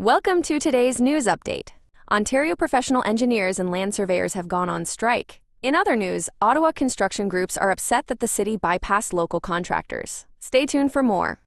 Welcome to today's news update. Ontario professional engineers and land surveyors have gone on strike. In other news, Ottawa construction groups are upset that the city bypassed local contractors. Stay tuned for more.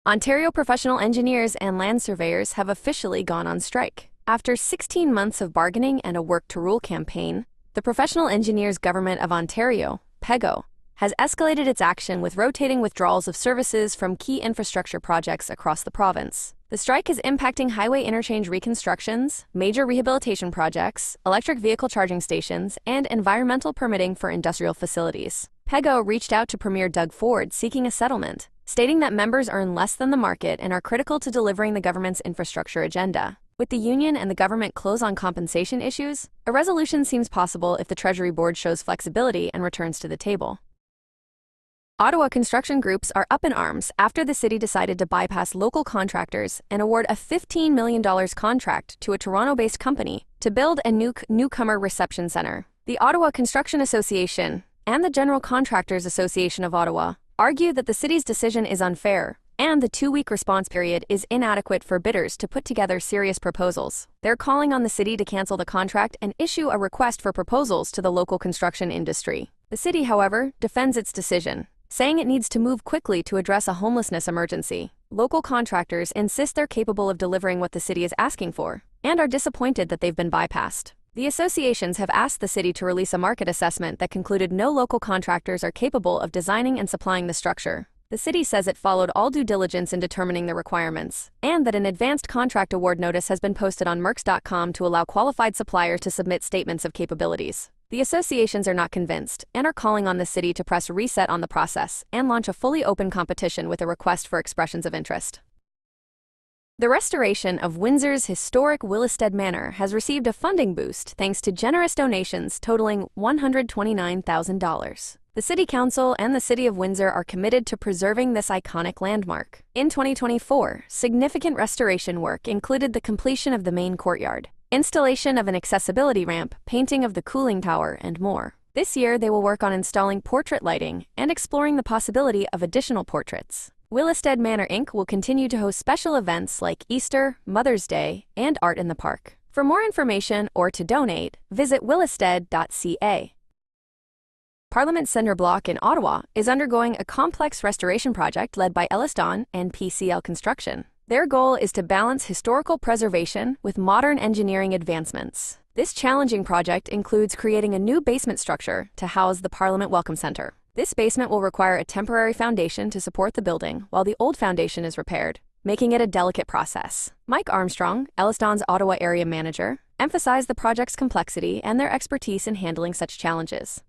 Ontario professional engineers and land surveyors have officially gone on strike. After 16 months of bargaining and a work-to-rule campaign, the Professional Engineers Government of Ontario, PEGO, has escalated its action with rotating withdrawals of services from key infrastructure projects across the province. The strike is impacting highway interchange reconstructions, major rehabilitation projects, electric vehicle charging stations, and environmental permitting for industrial facilities. PEGO reached out to Premier Doug Ford seeking a settlement, stating that members earn less than the market and are critical to delivering the government's infrastructure agenda. With the union and the government close on compensation issues, a resolution seems possible if the Treasury Board shows flexibility and returns to the table. Ottawa construction groups are up in arms after the city decided to bypass local contractors and award a $15 million contract to a Toronto-based company to build a newcomer reception center. The Ottawa Construction Association and the General Contractors Association of Ottawa argue that the city's decision is unfair and the 2-week response period is inadequate for bidders to put together serious proposals. They're calling on the city to cancel the contract and issue a request for proposals to the local construction industry. The city, however, defends its decision, saying it needs to move quickly to address a homelessness emergency. Local contractors insist they're capable of delivering what the city is asking for, and are disappointed that they've been bypassed. The associations have asked the city to release a market assessment that concluded no local contractors are capable of designing and supplying the structure. The city says it followed all due diligence in determining the requirements, and that an advanced contract award notice has been posted on mercs.com to allow qualified suppliers to submit statements of capabilities. The associations are not convinced and are calling on the city to press reset on the process and launch a fully open competition with a request for expressions of interest. The restoration of Windsor's historic Willisted Manor has received a funding boost thanks to generous donations totaling $129,000. The City Council and the City of Windsor are committed to preserving this iconic landmark. In 2024, significant restoration work included the completion of the main courtyard, installation of an accessibility ramp, painting of the cooling tower, and more. This year, they will work on installing portrait lighting and exploring the possibility of additional portraits. Willisted Manor Inc. will continue to host special events like Easter, Mother's Day, and Art in the Park. For more information or to donate, visit willisted.ca. Parliament Centre Block in Ottawa is undergoing a complex restoration project led by Elliston and PCL Construction. Their goal is to balance historical preservation with modern engineering advancements. This challenging project includes creating a new basement structure to house the Parliament Welcome Centre. This basement will require a temporary foundation to support the building while the old foundation is repaired, making it a delicate process. Mike Armstrong, Elliston's Ottawa area manager, emphasized the project's complexity and their expertise in handling such challenges.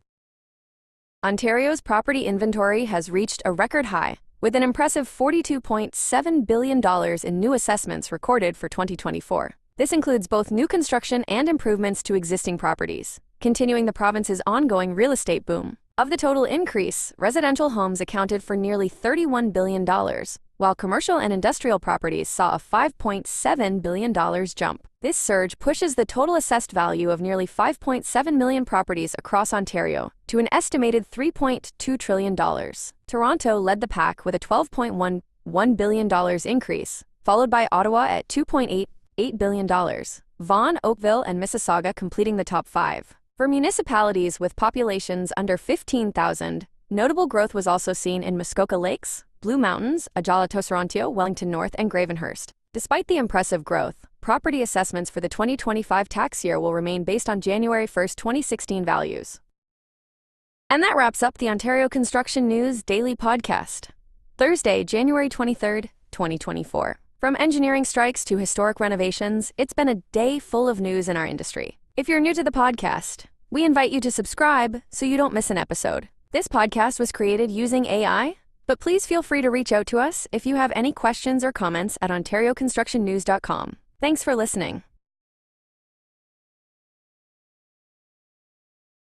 Ontario's property inventory has reached a record high, with an impressive $42.7 billion in new assessments recorded for 2024. This includes both new construction and improvements to existing properties, continuing the province's ongoing real estate boom. Of the total increase, residential homes accounted for nearly $31 billion, while commercial and industrial properties saw a $5.7 billion jump. This surge pushes the total assessed value of nearly 5.7 million properties across Ontario to an estimated $3.2 trillion. Toronto led the pack with a $12.11 billion increase, followed by Ottawa at $2.88 billion. Vaughan, Oakville, and Mississauga completing the top 5. For municipalities with populations under 15,000, notable growth was also seen in Muskoka Lakes, Blue Mountains, Ajala-Toronto, Wellington North, and Gravenhurst. Despite the impressive growth, property assessments for the 2025 tax year will remain based on January 1, 2016 values. And that wraps up the Ontario Construction News Daily Podcast. Thursday, January 23, 2024. From engineering strikes to historic renovations, it's been a day full of news in our industry. If you're new to the podcast, we invite you to subscribe so you don't miss an episode. This podcast was created using AI, but please feel free to reach out to us if you have any questions or comments at ontarioconstructionnews.com. Thanks for listening.